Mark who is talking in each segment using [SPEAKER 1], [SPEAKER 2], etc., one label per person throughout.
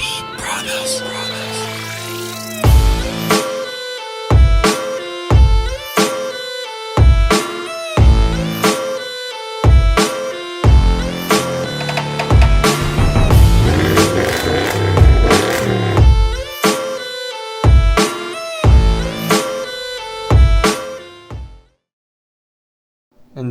[SPEAKER 1] In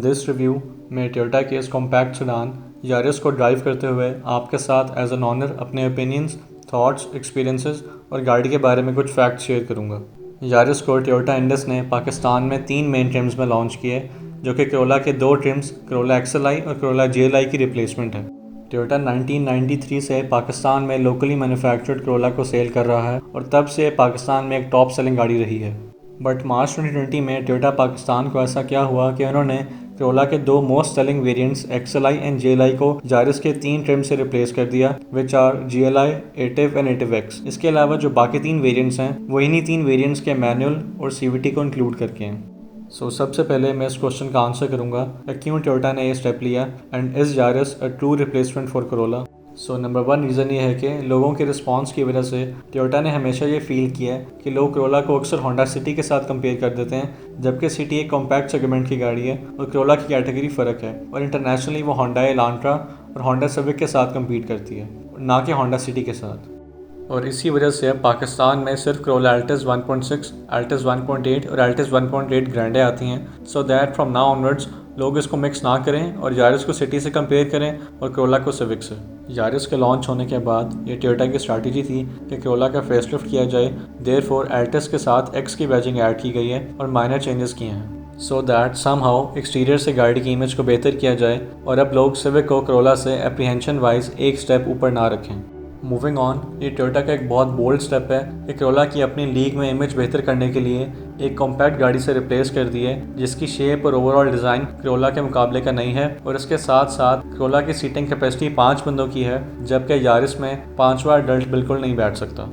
[SPEAKER 1] this review मैं Toyota के इस कॉम्पैक्ट सेडान यारिस को ड्राइव करते हुए आपके साथ एज एन ऑनर अपने ओपिनियंस, थॉट्स, एक्सपीरियंसेस और गाड़ी के बारे में कुछ फैक्ट्स शेयर करूंगा। यारिस को टोयोटा इंडस ने पाकिस्तान में 3 मेन ट्रिम्स में लॉन्च किए, जो कि कोरोला के 2 ट्रिम्स कोरोला एक्सएलआई और कोरोला जीएलआई की रिप्लेसमेंट है। टोयोटा 1993 से पाकिस्तान में लोकली मैन्युफैक्चर्ड कोरोला को सेल कर रहा है और तब से पाकिस्तान में एक टॉप सेलिंग गाड़ी रही है। बट मार्च 2020 में टोयोटा पाकिस्तान को ऐसा क्या हुआ कि उन्होंने कोरोला के 2 most selling variants XLI and GLI को यारिस के 3 ट्रिम से रिप्लेस कर दिया, which are GLI, Ativ and Ativ X. इसके अलावा जो बाकी 3 वेरिएंट्स हैं वो इन्हीं 3 वेरिएंट्स के मैनुअल और सीवीटी को इंक्लूड करके हैं। सबसे पहले मैं इस क्वेश्चन का आंसर करूंगा कि क्यों टोयोटा ने ये स्टेप लिया and is Yaris a true replacement for Corolla. Number 1 reason ये है कि लोगों के रिस्पांस की वजह से टोयोटा ने हमेशा ये फील किया है कि लोग कोरोला को अक्सर होंडा सिटी के साथ कंपेयर कर देते हैं, जबकि सिटी एक कॉम्पैक्ट सेगमेंट की गाड़ी है और कोरोला की कैटेगरी फ़र्क है और इंटरनेशनली वो होंडा एलांट्रा और होंडा सिविक के साथ कम्पीट करती है, ना कि होंडा सिटी के साथ। और इसी वजह से अब पाकिस्तान में सिर्फ कोरोला अल्टिस 1.6, अल्टिस 1.8 और अल्टिस 1.8 ग्रैंडे आती हैं, so that from now onwards लोग इसको मिक्स ना करें और यारिस को सिटी से कंपेयर करें और कोरोला को सिविक से। यारिस के लॉन्च होने के बाद ये टोयोटा की स्ट्रैटेजी थी कि कोरोला का फेसलिफ्ट किया जाए, देयरफॉर अल्टिस के साथ एक्स की बैजिंग ऐड की गई है और माइनर चेंजेस किए हैं, सो दैट समहाउ एक्सटीरियर से गाड़ी की इमेज को बेहतर किया जाए और अब लोग सिविक को कोरोला से एप्रीहेंशन वाइज एक स्टेप ऊपर ना रखें। मूविंग ऑन, ये टोयोटा का एक बहुत बोल्ड स्टेप है कि कोरोला की अपनी लीग में इमेज बेहतर करने के लिए एक कॉम्पैक्ट गाड़ी से रिप्लेस कर दी है, जिसकी शेप और ओवरऑल डिज़ाइन कोरोला के मुकाबले का नहीं है और इसके साथ साथ कोरोला की सीटिंग कैपेसिटी 5 बंदों की है, जबकि यारिस में 5वां एडल्ट बिल्कुल नहीं बैठ सकता।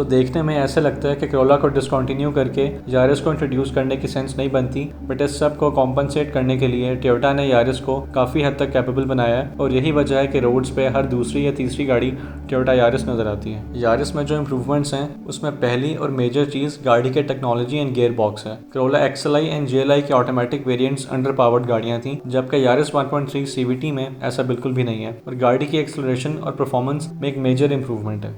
[SPEAKER 1] देखने में ऐसे लगता है कि कोरोला को डिसकंटिन्यू करके यारिस को इंट्रोड्यूस करने की सेंस नहीं बनती, बट इस सब को कॉम्पनसेट करने के लिए टोयोटा ने यारिस को काफ़ी हद तक कैपेबल बनाया है और यही वजह है कि रोड्स पे हर दूसरी या तीसरी गाड़ी टोयोटा यारिस नज़र आती है। यारिस में जो इम्प्रूवमेंट्स हैं उसमें पहली और मेजर चीज़ गाड़ी के टेक्नोलॉजी एंड गियर बॉक्स है। कोरोला एक्सएलआई एंड जीएलआई के ऑटोमेटिक वेरिएंट्स अंडर पावर्ड गाड़ियाँ थीं, जबकि यारिस 1.3 सीवीटी में ऐसा बिल्कुल भी नहीं है और गाड़ी की एक्सेलरेशन और परफॉर्मेंस में एक मेजर इंप्रूवमेंट है।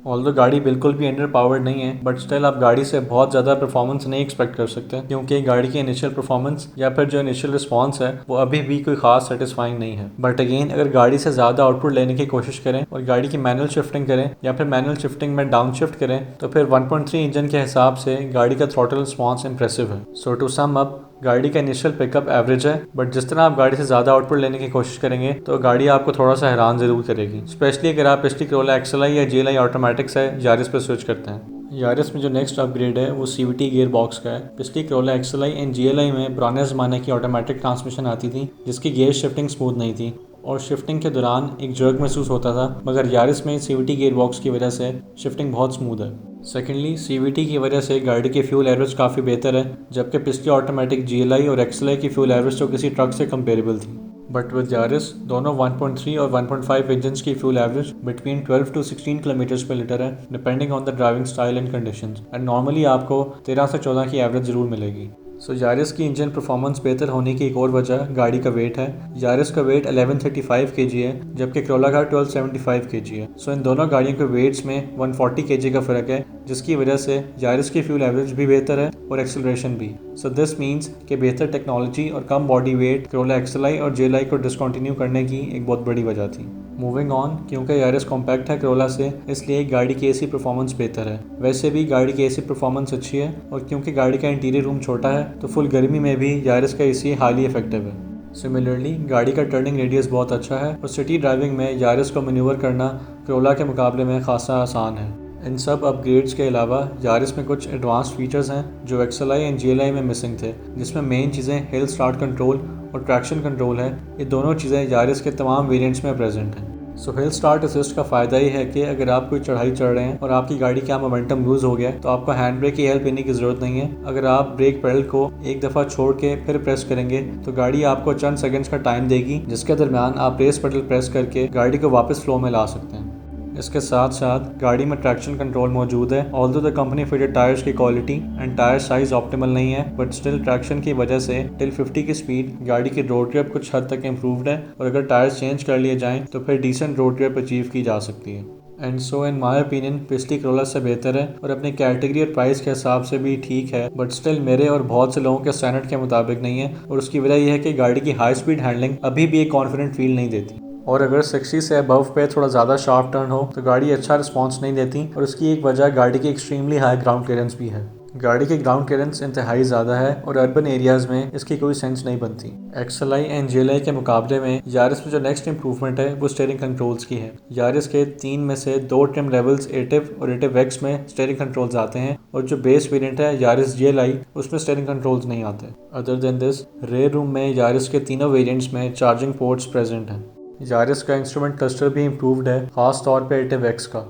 [SPEAKER 1] ऑल्दो गाड़ी बिल्कुल भी अंडर पावर्ड नहीं है, बट स्टिल आप गाड़ी से बहुत ज़्यादा परफॉर्मेंस नहीं एक्सपेक्ट कर सकते, क्योंकि गाड़ी की इनिशियल परफॉर्मेंस या फिर जो इनिशियल रिस्पांस है वो अभी भी कोई खास सेटिस्फाइंग नहीं है। बट अगेन, अगर गाड़ी से ज़्यादा आउटपुट लेने की कोशिश करें और गाड़ी की मैनुअल शिफ्टिंग करें या फिर मैनुअल शिफ्टिंग में डाउन शिफ्ट करें तो फिर 1.3 इंजन के हिसाब से गाड़ी का थ्रॉटल रिस्पांस इंप्रेसिव है। टू सम अप, गाड़ी का इनिशियल पिकअप एवरेज है, बट जिस तरह आप गाड़ी से ज़्यादा आउटपुट लेने की कोशिश करेंगे तो गाड़ी आपको थोड़ा सा हैरान ज़रूर करेगी, स्पेशली अगर आप पिछली कोरोला एक्सएलआई या जीएलआई ऑटोमेटिक से यारिस पे स्विच करते हैं। यारिस में जो नेक्स्ट अपग्रेड है वो सीवीटी गियर बॉक्स का है। पिछली कोरोला एक्सएलआई एंड जीएलआई में पुराने ज़माने की ऑटोमेटिक ट्रांसमिशन आती थी, जिसकी गियर शिफ्टिंग स्मूथ नहीं थी और शिफ्टिंग के दौरान एक जर्क महसूस होता था, मगर यारिस में सीवीटी गियर बॉक्स की वजह से शिफ्टिंग बहुत स्मूथ है। सेकेंडली, सीवीटी की वजह से गाड़ी की फ्यूल एवरेज काफ़ी बेहतर है, जबकि पिछली ऑटोमेटिक जीएलआई और एक्सएलआई की फ्यूल एवरेज तो किसी ट्रक से कंपेरेबल थी। बट विद यारिस दोनों 1.3 और 1.5 इंजन की fuel average between 12 to 16 kilometre पर लीटर है, depending on the driving style and conditions, and normally आपको 13 से 14 की एवरेज ज़रूर मिलेगी। यारिस की इंजन परफॉर्मेंस बेहतर होने की एक और वजह गाड़ी का वेट है। यारिस का वेट 1135 kg है, जबकि कोरोला का 1275 kg है। इन दोनों गाड़ियों के वेट्स में 140 kg का फ़र्क है, जिसकी वजह से यारिस की फ्यूल एवरेज भी बेहतर है और एक्सेलरेशन भी। दिस मीन्स कि बेहतर टेक्नोलॉजी और कम बॉडी वेट कोरोला एक्सएलआई और जीएलआई को डिसकंटिन्यू करने की एक बहुत बड़ी वजह थी। मूविंग ऑन, क्योंकि यारिस कॉम्पैक्ट है कोरोला से, इसलिए गाड़ी की एसी परफॉर्मेंस बेहतर है। वैसे भी गाड़ी की एसी परफॉर्मेंस अच्छी है और क्योंकि गाड़ी का इंटीरियर रूम छोटा है तो फुल गर्मी में भी यारिस का एसी हाईली इफेक्टिव है। सिमिलरली, गाड़ी का टर्निंग रेडियस बहुत अच्छा है और सिटी ड्राइविंग में यारिस को मैन्यूवर करना कोरोला के मुकाबले में खासा आसान है। इन सब अपग्रेड्स के अलावा यारिस में कुछ एडवांस फीचर्स हैं जो एक्सएलआई एंड जीएलआई में मिसिंग थे, जिसमें मेन चीज़ें हिल स्टार्ट कंट्रोल और ट्रैक्शन कंट्रोल है। ये दोनों चीज़ें यारिस के तमाम वेरिएंट्स में प्रेजेंट हैं। सो हिल स्टार्ट असिस्ट का फ़ायदा ये है कि अगर आप कोई चढ़ाई चढ़ रहे हैं और आपकी गाड़ी का मोमेंटम लूज़ हो गया तो आपको हैंड ब्रेक की हेल्प लेने की ज़रूरत नहीं है। अगर आप ब्रेक पेडल को एक दफ़ा छोड़ के फिर प्रेस करेंगे तो गाड़ी आपको चंद सेकंड्स का टाइम देगी, जिसके दरमियान आप रेस पेडल प्रेस करके गाड़ी को वापस फ्लो में ला सकते हैं। इसके साथ साथ गाड़ी में ट्रैक्शन कंट्रोल मौजूद है। Although the company fitted tyres की quality and tyre size optimal नहीं है, बट स्टिल ट्रैक्शन की वजह से टिल 50 की स्पीड गाड़ी की रोड ट्रिप कुछ हद तक इम्प्रूव्ड है, और अगर टायर्स चेंज कर लिए जाएं तो फिर डिसेंट रोड ट्रिप अचीव की जा सकती है। And so in my opinion पिछली करोला से बेहतर है और अपनी कैटेगरी और प्राइस के हिसाब से भी ठीक है, बट स्टिल मेरे और बहुत से लोगों के स्टैंडर्ड के मुताबिक नहीं है। और उसकी वजह यह है कि गाड़ी की हाई स्पीड हैंडलिंग अभी भी एक कॉन्फिडेंट फील नहीं देती, और अगर 60 से अबव पे थोड़ा ज़्यादा शार्प टर्न हो तो गाड़ी अच्छा रिस्पॉन्स नहीं देती, और उसकी एक वजह गाड़ी की एक्सट्रीमली हाई ग्राउंड क्लियरेंस भी है। गाड़ी की ग्राउंड क्लियरेंस इंतहाई ज़्यादा है और अर्बन एरियाज़ में इसकी कोई सेंस नहीं बनती। XLI एंड GLI के मुकाबले में यारिस में जो नेक्स्ट इंप्रूवमेंट है वो स्टीयरिंग कंट्रोल्स की है। यारिस के 3 में से 2 ट्रिम लेवल्स एटिव और एटिव एक्स में स्टीयरिंग कंट्रोल्स आते हैं, और जो बेस वेरिएंट है यारिस GLI उसमें स्टीयरिंग कंट्रोल्स नहीं आते। Other than this rear room में यारिस के तीनों वेरिएंट्स में चार्जिंग पोर्ट्स प्रेजेंट हैं। यारिस का इंस्ट्रूमेंट क्लस्टर भी इम्प्रूव्ड है, खास तौर पे एटिव एक्स का।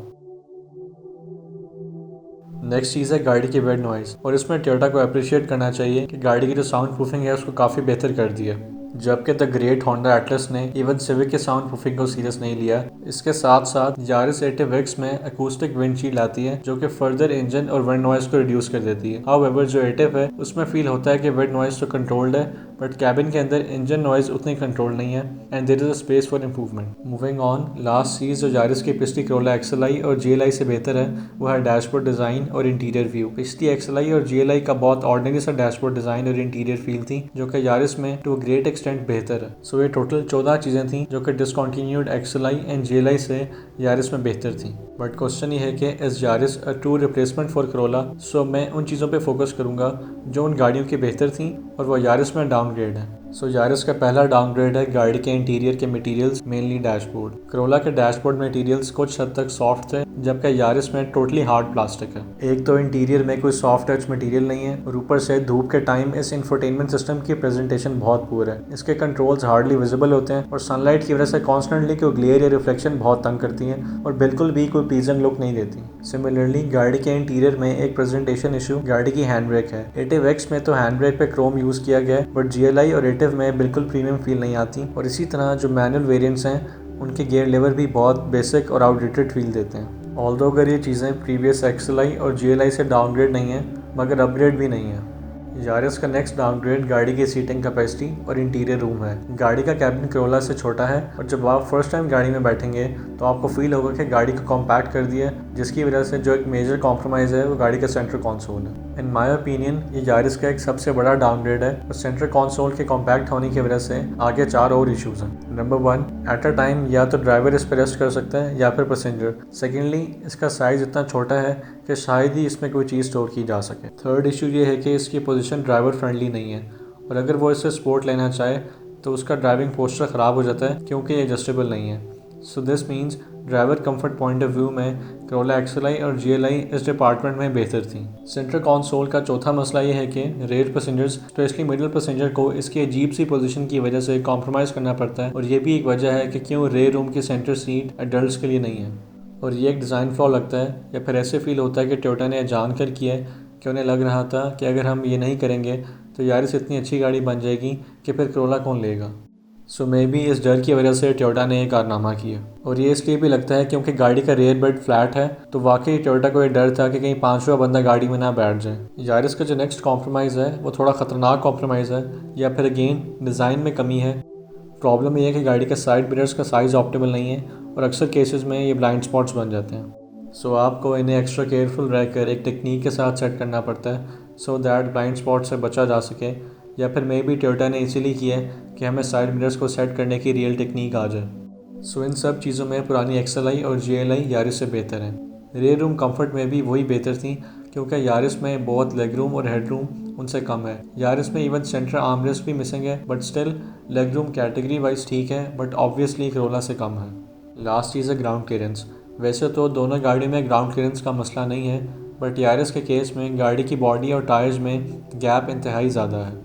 [SPEAKER 1] नेक्स्ट चीज़ है गाड़ी की वेट नॉइज़, और इसमें टोयोटा को अप्रिशिएट करना चाहिए कि गाड़ी की जो साउंड प्रूफिंग है उसको काफ़ी बेहतर कर दिया, जबकि द ग्रेट होंडा एटलस ने इवन सिविक के साउंड प्रूफिंग को सीरियस नहीं लिया। इसके साथ साथ यारिस एटिव एक्स में अकूस्टिक विंडशील्ड आती है जो कि फर्दर इंजन और विंड नॉइज़ को रिड्यूस कर देती है। हाउएवर जो एटिव है उसमें फील होता है कि विंड नॉइज़ तो कंट्रोल्ड है, बट कैबिन के अंदर इंजन नॉइज़ उतनी कंट्रोल नहीं है, and there is a space for improvement. Moving on, last चीज़ जो यारिस की पिछली करोला XLI और GLI से बेहतर है वो है डैशबोर्ड डिज़ाइन और इंटीरियर व्यू। पिछली XLI और GLI का बहुत ऑर्डिनरी सा डैशबोर्ड डिज़ाइन और इंटीरियर फील थी, जो कि यारिस में टू ग्रेट एक्सटेंट बेहतर है। सो ये टोटल 14 चीज़ें थी जो कि डिसकंटिन्यूड XLI एंड GLI से यारिस में बेहतर थी। बट क्वेश्चन ये है कि is Yaris a true replacement for Corolla? So मैं उन चीज़ों पे फोकस करूँगा जो उन गाड़ियों की बेहतर थी और वो यारिस में डाउनग्रेड है। सो यारिस का पहला डाउनग्रेड है गाड़ी के इंटीरियर के मटेरियल्स, मेनली डैशबोर्ड। करोला के डैशबोर्ड मटेरियल्स कुछ हद तक सॉफ्ट थे, जबकि यारिस में टोटली हार्ड प्लास्टिक है। एक तो इंटीरियर में कोई सॉफ्ट टच मटेरियल नहीं है, और ऊपर से धूप के टाइम इस इंफोटेनमेंट सिस्टम की प्रेजेंटेशन बहुत पुअर है। इसके कंट्रोल्स हार्डली विजिबल होते हैं और सनलाइट की वजह से कॉन्स्टेंटली कोई ग्लेयर या रिफ्लेक्शन बहुत तंग करती हैं और बिल्कुल भी कोई प्लीजेंट लुक नहीं देती। सिमिलरली गाड़ी के इंटीरियर में एक प्रेजेंटेशन इशू गाड़ी की हैंड ब्रेक है। एटिव एक्स में तो हैंड ब्रेक पे क्रोम यूज़ किया गया है, बट GLI और एटिव में बिल्कुल प्रीमियम फील नहीं आती, और इसी तरह जो मैनुअल वेरिएंट्स हैं उनके गियर लेवर भी बहुत बेसिक और आउटडेटेड फील देते हैं। ऑल्दो अगर ये चीज़ें प्रीवियस XLI और GLI से डाउनग्रेड नहीं है, मगर अपग्रेड भी नहीं है। यारिस का नेक्स्ट डाउनग्रेड गाड़ी की सीटिंग कैपेसिटी और इंटीरियर रूम है। गाड़ी का कैबिन करोला से छोटा है, और जब आप फर्स्ट टाइम गाड़ी में बैठेंगे तो आपको फील होगा कि गाड़ी को कॉम्पैक्ट कर दिया, जिसकी वजह से जो एक मेजर कॉम्प्रोमाइज़ है वो गाड़ी का सेंटर कंसोल है। इन माय ओपिनियन ये यारिस का एक सबसे बड़ा डाउनग्रेड है, और सेंटर कंसोल के कॉम्पैक्ट होने की वजह से आगे 4 और इशूज़ हैं। नंबर 1, एट अ टाइम या तो ड्राइवर इस पर रेस्ट कर सकता है या फिर पैसेंजर। सेकेंडली, इसका साइज़ इतना छोटा है कि शायद ही इसमें कोई चीज़ स्टोर की जा सके। थर्ड इशू ये है कि इसकी पोजीशन ड्राइवर फ्रेंडली नहीं है, और अगर वो इससे स्पोर्ट लेना चाहे तो उसका ड्राइविंग पोस्चर ख़राब हो जाता है क्योंकि ये एडजस्टेबल नहीं है। So this means driver comfort point of view में करोला XLI और GLI इस डिपार्टमेंट में बेहतर थी। सेंटर कंसोल का चौथा मसला ये है कि rear passengers, specially middle passenger को इसकी अजीब सी पोजीशन की वजह से कॉम्प्रोमाइज़ करना पड़ता है, और ये भी एक वजह है कि क्यों रेयर रूम की सेंटर सीट एडल्ट्स के लिए नहीं है। और ये एक डिज़ाइन फ्लॉ लगता है, या फिर ऐसे फील होता है कि टोयोटा ने जानकर किया है कि उन्हें लग रहा था कि अगर हम ये नहीं करेंगे तो यारिस इतनी अच्छी गाड़ी बन जाएगी कि फिर करोला कौन लेगा। सो मे बी इस डर की वजह से टोयोटा ने एक कारनामा किया, और ये इसलिए भी लगता है क्योंकि गाड़ी का रेयर बेड फ्लैट है, तो वाकई टोयोटा को ये डर था कि कहीं 5वां बंदा गाड़ी में ना बैठ जाए। यारिस का जो नेक्स्ट कॉम्प्रोमाइज़ है वो थोड़ा ख़तरनाक कॉम्प्रोमाइज़ है, या फिर अगेन डिज़ाइन में कमी है। प्रॉब्लम ये है कि गाड़ी का साइड मिरर्स का साइज़ ऑप्टिमल नहीं है, और अक्सर केसेस में ये ब्लाइंड स्पॉट्स बन जाते हैं। सो आपको इन्हें एक्स्ट्रा केयरफुल रहकर एक टेक्निक के साथ सेट करना पड़ता है, सो दैट ब्लाइंड स्पॉट से बचा जा सके, या फिर मे बी टोयोटा ने इसीलिए किया है कि हमें साइड मिरर्स को सेट करने की रियल टेक्निक आ जाए। सो इन सब चीज़ों में पुरानी XLI और GLI यारिस से बेहतर है। रेयर रूम कंफर्ट में भी वही बेहतर थी, क्योंकि यारिस में बहुत लेग रूम और हेड रूम उनसे कम है। यारिस में इवन सेंटर आर्मरेस्ट भी मिसिंग है, but still leg room category wise ठीक है, बट ऑब्वियसली करोला से कम है। लास्ट चीज़ है ग्राउंड क्लियरेंस। वैसे तो दोनों गाड़ियों में ग्राउंड क्लियरेंस का मसला नहीं है, बट यारिस के केस में गाड़ी की बॉडी और टायर्स में गैप इंतहाई ज़्यादा है।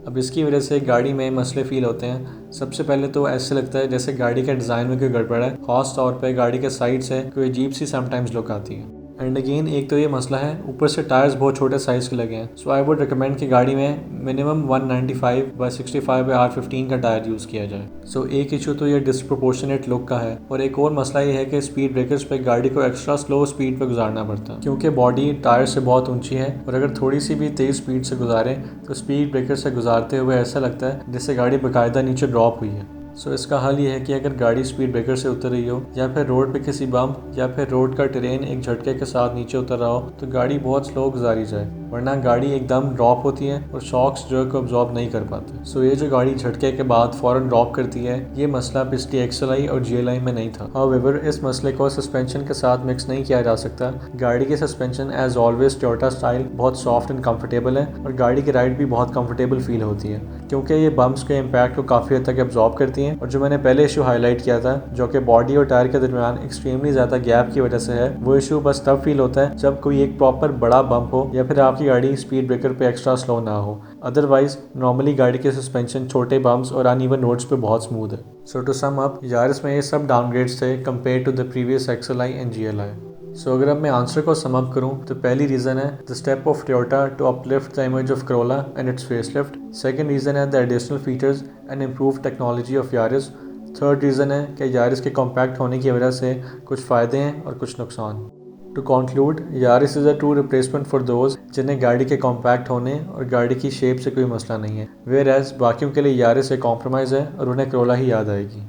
[SPEAKER 1] अब इसकी वजह से गाड़ी में मसले फील होते हैं। सबसे पहले तो ऐसे लगता है जैसे गाड़ी के डिज़ाइन में कोई गड़बड़ है, खास तौर पे गाड़ी के साइड से कोई अजीब सी समटाइम्स लुक आती है। एंड अगेन एक तो ये मसला है, ऊपर से टायर्स बहुत छोटे साइज़ के लगे हैं। सो आई वुड रिकमेंड कि गाड़ी में मिनिमम 195/65 का टायर यूज़ किया जाए। सो एक इशू तो ये डिस्प्रोपोर्शनेट लुक का है, और एक और मसला ये है कि स्पीड ब्रेकर्स पे गाड़ी को एक्स्ट्रा स्लो स्पीड पे गुजारना पड़ता है, क्योंकि बॉडी टायर से बहुत ऊंची है और अगर थोड़ी सी भी तेज़ स्पीड से गुजारें तो स्पीड ब्रेकर से गुजारते हुए ऐसा लगता है जैसे गाड़ी बाकायदा नीचे ड्रॉप हुई है। सो इसका हल ये है कि अगर गाड़ी स्पीड ब्रेकर से उतर रही हो या फिर रोड पे किसी बम्प या फिर रोड का टेरेन एक झटके के साथ नीचे उतर रहा हो तो गाड़ी बहुत स्लो गुजारी जाए, वरना गाड़ी एकदम ड्रॉप होती है और शॉक्स जो है को अब्जॉर्ब नहीं कर पाते। सो ये जो गाड़ी झटके के बाद फ़ौरन ड्रॉप करती है, ये मसला पिछली XLI और GLI में नहीं था। हाउएवर इस मसले को सस्पेंशन के साथ मिक्स नहीं किया जा सकता। गाड़ी की suspension as always Toyota style बहुत सॉफ्ट एंड कंफर्टेबल है और गाड़ी की राइड भी बहुत कंफर्टेबल फील होती है, क्योंकि ये बम्प्स के इम्पैक्ट को काफ़ी हद तक एब्जॉर्ब करती हैं। और जो मैंने पहले इशू हाईलाइट किया था, जो कि बॉडी और टायर के दरमियान एक्सट्रीमली ज़्यादा गैप की वजह से है, वो इशू बस तब फील होता है जब कोई एक प्रॉपर बड़ा बम्प हो या फिर आपकी गाड़ी स्पीड ब्रेकर पे एक्स्ट्रा स्लो ना हो। अदरवाइज नॉर्मली गाड़ी के सस्पेंशन छोटे बम्प्स और अनइवन रोड्स पे बहुत स्मूथ है। So to sum up, Yaris में ये सब डाउनग्रेड्स थे compare to the previous XLI and GLI। So अगर अब मैं आंसर को सम अप करूँ तो पहली रीज़न है the step of Toyota to uplift the image of Corolla and its facelift. Second reason है the additional features and improve technology of Yaris. Third reason है कि यारिस के कॉम्पैक्ट होने की वजह से कुछ फ़ायदे हैं और कुछ नुकसान। To conclude, Yaris is a true replacement for those जिन्हें गाड़ी के कॉम्पैक्ट होने और गाड़ी की शेप से कोई मसला नहीं है, वेयर एज बाकियों के लिए यारिस एक कॉम्प्रोमाइज़ है और उन्हें Corolla ही याद आएगी।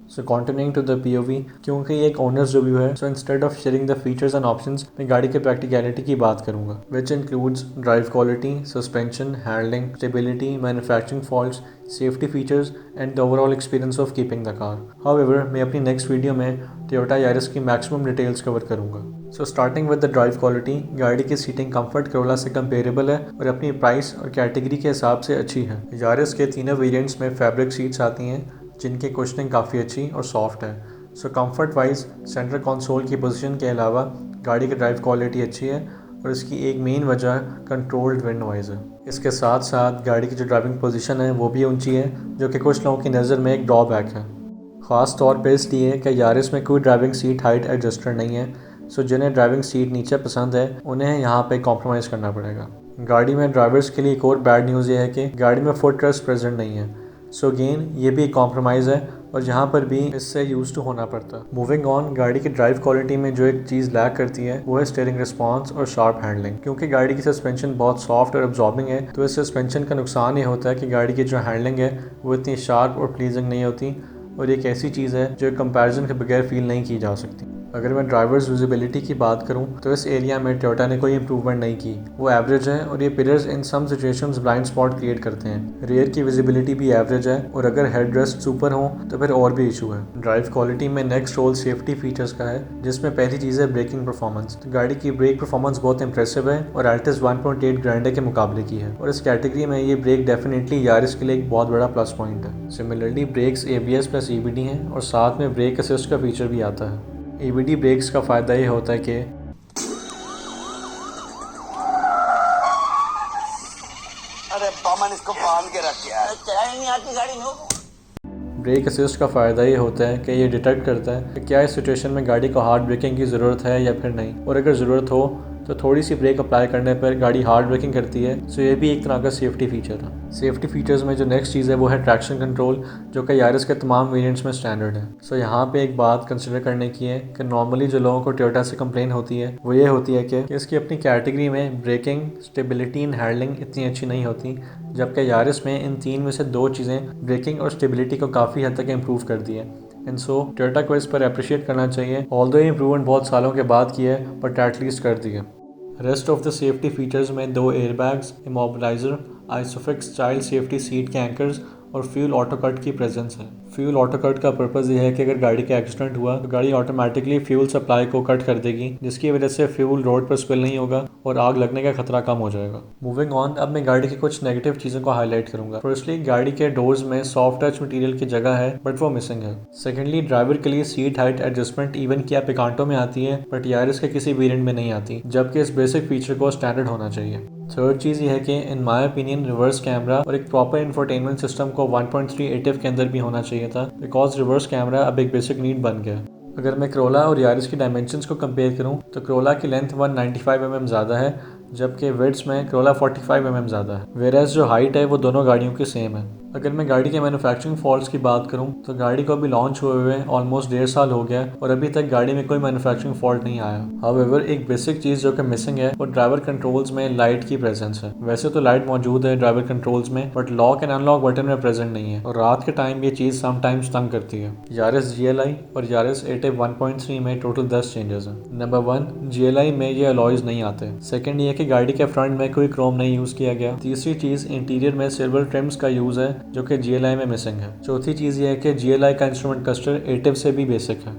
[SPEAKER 1] सो कॉन्टिन्यूइंग टू द POV, क्योंकि ये एक ओनर्स रिव्यू है, so instead of sharing the features and options मैं गाड़ी के प्रैक्टिकलिटी की बात करूंगा, which includes drive quality, suspension, handling, stability, manufacturing faults, safety features and the overall experience of keeping the car. However मैं अपनी next video में Toyota Yaris की मैक्सिमम डिटेल्स कवर करूंगा। So starting with the drive quality, गाड़ी की seating comfort Corolla से comparable है और अपनी प्राइस और कैटेगरी के हिसाब से अच्छी है। यारिस के तीनों वेरिएंट्स में फैब्रिक सीट्स आती हैं जिनकी कुशनिंग काफ़ी अच्छी और सॉफ्ट है। सो कंफर्ट वाइज सेंटर कंसोल की पोजीशन के अलावा गाड़ी की ड्राइव क्वालिटी अच्छी है और इसकी एक मेन वजह कंट्रोल्ड विंड नॉइज़ है। इसके साथ साथ गाड़ी की जो ड्राइविंग पोजीशन है वो भी ऊंची है, जो कि कुछ लोगों की नज़र में एक ड्रॉबैक है, ख़ास तौर पे इसलिए कि यारिस में कोई ड्राइविंग सीट हाइट एडजस्टर नहीं है। सो जिन्हें ड्राइविंग सीट नीचे पसंद है उन्हें यहाँ पे कॉम्प्रोमाइज़ करना पड़ेगा। गाड़ी में ड्राइवर्स के लिए एक और बैड न्यूज़ ये है कि गाड़ी में फुट रेस्ट प्रेजेंट नहीं है। सो अगेन ये भी एक कॉम्प्रोमाइज़ है और यहाँ पर भी इससे यूज़ टू होना पड़ता है। मूविंग ऑन, गाड़ी की ड्राइव क्वालिटी में जो एक चीज़ लैक करती है वो है स्टीयरिंग रिस्पांस और शार्प हैंडलिंग। क्योंकि गाड़ी की सस्पेंशन बहुत सॉफ्ट और अब्जॉर्बिंग है, तो इस सस्पेंशन का नुकसान ये होता है कि गाड़ी की जो हैंडलिंग है वो इतनी शार्प और प्लीजिंग नहीं होती, और एक ऐसी चीज़ है जो कंपैरिजन के बगैर फील नहीं की जा सकती। अगर मैं ड्राइवर्स विजिबिलिटी की बात करूं तो इस एरिया में टोयोटा ने कोई इंप्रूवमेंट नहीं की, वो एवरेज है और ये pillars in some situations blind spot create करते हैं। रियर की विजिबिलिटी भी एवरेज है और अगर हेडरेस्ट सुपर हो तो फिर और भी इशू है। ड्राइव क्वालिटी में नेक्स्ट रोल सेफ्टी फीचर्स का है, जिसमें पहली चीज़ है ब्रेकिंग परफॉर्मेंस। तो गाड़ी की ब्रेक परफॉर्मेंस बहुत इंप्रेसिव है और Altis 1.8 ग्रैंडे के मुकाबले की है, और इस कैटेगरी में ये ब्रेक डेफिनेटली यारिस के लिए एक बहुत बड़ा प्लस पॉइंट है। Similarly brakes ABS plus EBD हैं और साथ में ब्रेक असिस्ट का फीचर भी आता है। EBD ब्रेक्स का फ़ायदा ये होता है कि
[SPEAKER 2] अरे बामन इसको बांध के रख यार, चलाई नहीं आती गाड़ी में।
[SPEAKER 1] ब्रेक असिस्ट का फ़ायदा ये होता है कि ये डिटेक्ट करता है कि क्या इस सिचुएशन में गाड़ी को हार्ड ब्रेकिंग की ज़रूरत है या फिर नहीं, और अगर ज़रूरत हो तो थोड़ी सी ब्रेक अप्लाई करने पर गाड़ी हार्ड ब्रेकिंग करती है। सो ये भी एक तरह का सेफ्टी फीचर है। सेफ्टी फीचर्स में जो नेक्स्ट चीज़ है वो है ट्रैक्शन कंट्रोल, जो कि यारिस के तमाम वेरिएंट्स में स्टैंडर्ड है। सो यहाँ पे एक बात कंसिडर करने की है कि नॉर्मली जो लोगों को टोयोटा से कंप्लेन होती है वो ये होती है कि इसकी अपनी कैटेगरी में ब्रेकिंग, स्टेबिलिटी एंड हैंडलिंग इतनी अच्छी नहीं होती, जबकि यारिस में इन तीन में से दो चीज़ें ब्रेकिंग और स्टेबिलिटी को काफ़ी हद तक इम्प्रूव कर दी है। एंड सो टोयोटा को इस पर अप्रिशिएट करना चाहिए, ऑल्दो ये इम्प्रूवमेंट बहुत सालों के बाद की है बट एटलीस्ट कर दी है। Rest of the safety features में 2 airbags, immobiliser, isofix child safety seat के एंकर्स और फ्यूल ऑटो कट की प्रेजेंस है। फ्यूल ऑटो कट का पर्पज़ ये है कि अगर गाड़ी का एक्सीडेंट हुआ तो गाड़ी ऑटोमेटिकली फ्यूल सप्लाई को कट कर देगी, जिसकी वजह से फ्यूल रोड पर स्पिल नहीं होगा और आग लगने का खतरा कम हो जाएगा। मूविंग ऑन, अब मैं गाड़ी की कुछ नेगेटिव चीज़ों को हाईलाइट करूंगा। फर्स्टली, गाड़ी के डोर्स में सॉफ्ट टच मटेरियल की जगह है बट वो मिसिंग है। सेकेंडली, ड्राइवर के लिए सीट हाइट एडजस्टमेंट इवन की पिकांटो में आती है बट यारिस के किसी वेरिएंट में नहीं आती, जबकि इस बेसिक फीचर को स्टैंडर्ड होना चाहिए। थर्ड चीज़ ये है कि in my opinion reverse camera और एक प्रॉपर इंफोटेनमेंट सिस्टम को 1.3 एटिव के अंदर भी होना चाहिए था, बिकॉज रिवर्स कैमरा अब एक बेसिक नीड बन गया। अगर मैं क्रोला और यारिस की डायमेंशंस को कंपेयर करूं तो क्रोला की लेंथ 195 mm ज़्यादा है, जबकि विड्थ में क्रोला 45 mm ज़्यादा है, वेराज जो हाइट है वो दोनों गाड़ियों की सेम है। अगर मैं गाड़ी के मैन्युफैक्चरिंग फॉल्ट्स की बात करूं तो गाड़ी को अभी लॉन्च हुए ऑलमोस्ट 1.5 साल हो गया और अभी तक गाड़ी में कोई मैन्युफैक्चरिंग फॉल्ट नहीं आया। हाउएवर, एक बेसिक चीज़ जो कि मिसिंग है वो ड्राइवर कंट्रोल्स में लाइट की प्रेजेंस है। वैसे तो लाइट मौजूद है ड्राइवर कंट्रोल्स में, but lock and unlock button में प्रेजेंट नहीं है और रात के टाइम ये चीज़ समटाइम्स तंग करती है। यारिस GLI और यारिस एटिव 1.3 में टोटल 10 चेंजेस हैं। नंबर 1, GLI में ये अलॉयज नहीं आते। सेकंड, ये कि गाड़ी के फ्रंट में कोई क्रोम नहीं यूज़ किया गया। तीसरी चीज़, इंटीरियर में सिल्वर ट्रिम्स का यूज़ है जो कि GLI में मिसिंग है। चौथी चीज़ ये है कि GLI का इंस्ट्रूमेंट क्लस्टर एटिव से भी बेसिक है।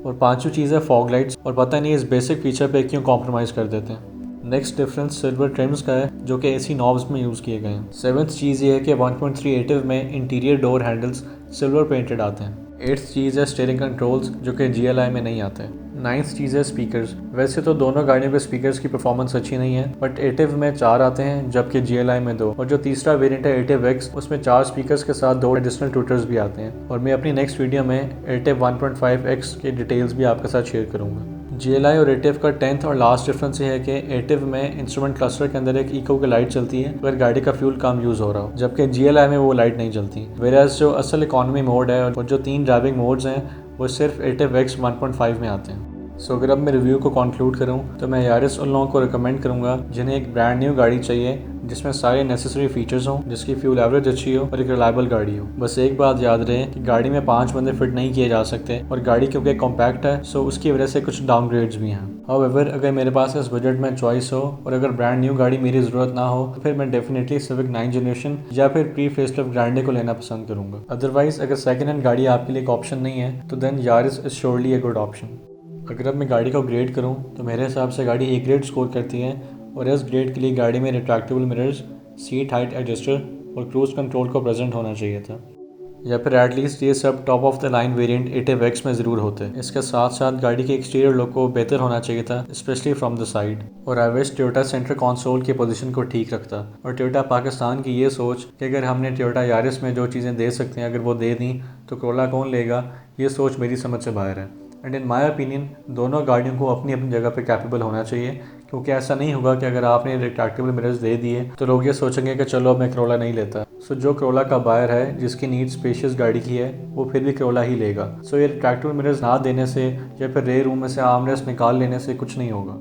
[SPEAKER 1] और पांचवी चीज़ है फॉग लाइट्स, और पता नहीं इस बेसिक फीचर पे क्यों कॉम्प्रोमाइज़ कर देते हैं। नेक्स्ट डिफरेंस सिल्वर ट्रिम्स का है जो कि AC नॉब्स में यूज़ किए गए हैं। सेवन्थ चीज़ ये है कि 1.3 एटिव में interior door handles silver painted आते हैं। एट्थ चीज़ है स्टीयरिंग कंट्रोल्स जो कि GLI में नहीं आते। नाइन्थ चीज़ है स्पीकर्स। वैसे तो दोनों गाड़ियों के स्पीकर्स की परफॉर्मेंस अच्छी नहीं है, बट एटिव में 4 आते हैं जबकि GLI में 2, और जो तीसरा वेरिएंट है एटिव X उसमें 4 स्पीकर्स के साथ 2 एडिशनल ट्विटर्स भी आते हैं। और मैं अपनी नेक्स्ट वीडियो में एटिव 1.5X के डिटेल्स भी आपके साथ शेयर करूँगा। GLI और एटिव का 10th और लास्ट डिफरेंस ये है कि एटिव में इंस्ट्रूमेंट क्लस्टर के अंदर एक इको की लाइट चलती है अगर गाड़ी का फ्यूल कम यूज़ हो रहा हो, जबकि GLI में वो लाइट नहीं चलती। वेराज जो असल इकॉनमी मोड है और जो 3 ड्राइविंग मोड्स हैं वो सिर्फ एटिव X 1.5 में आते हैं। सो अगर अब मैं रिव्यू को कंक्लूड करूं तो मैं यारिस उन लोगों को रिकमेंड करूंगा जिन्हें एक ब्रांड न्यू गाड़ी चाहिए जिसमें सारे नेसेसरी फीचर्स हों, जिसकी फ्यूल एवरेज अच्छी हो और एक रिलायबल गाड़ी हो। बस एक बात याद रहे कि गाड़ी में 5 बंदे फिट नहीं किए जा सकते और गाड़ी क्योंकि कॉम्पैक्ट है सो उसकी वजह से कुछ डाउनग्रेड्स भी हैं। हाउएवर, अगर मेरे पास इस बजट में चॉइस हो और अगर ब्रांड न्यू गाड़ी मेरी ज़रूरत ना हो तो फिर मैं डेफिनेटली सिविक 9 जनरेशन या फिर प्री फेसलिफ्ट ग्रैंडे को लेना पसंद करूँगा। अदरवाइज अगर सेकेंड हैंड गाड़ी आपके लिए एक ऑप्शन नहीं है तो then Yaris is surely a good option. अगर अब मैं गाड़ी को ग्रेड करूं तो मेरे हिसाब से गाड़ी A ग्रेड स्कोर करती है, और इस ग्रेड के लिए गाड़ी में retractable mirrors, seat height adjuster और क्रूज कंट्रोल को प्रेजेंट होना चाहिए था, या फिर एटलीस्ट ये सब top of the line variant एटिव X में ज़रूर होते। इसके साथ साथ गाड़ी के एक्सटीरियर लुक को बेहतर होना चाहिए था, स्पेशली फ्रॉम द साइड। और I wish Toyota centre console की पोजीशन को ठीक रखता, और टोयोटा पाकिस्तान की ये सोच कि अगर हमने टोयोटा यारिस में जो चीज़ें दे सकते हैं अगर वो दे दी तो क्रोला कौन लेगा, ये सोच मेरी समझ से बाहर है। एंड इन माय ओपिनियन दोनों गाड़ियों को अपनी अपनी जगह पे कैपेबल होना चाहिए, क्योंकि ऐसा नहीं होगा कि अगर आपने रिट्रैक्टेबल मिरर्स दे दिए तो लोग ये सोचेंगे कि चलो अब मैं क्रोला नहीं लेता। सो जो क्रोला का बायर है जिसकी नीड स्पेशियस गाड़ी की है वो फिर भी क्रोला ही लेगा। सो ये रिट्रैक्टेबल मिरर्स ना देने से या फिर रेयर रूम में से आर्मरेस्ट निकाल लेने से कुछ नहीं होगा।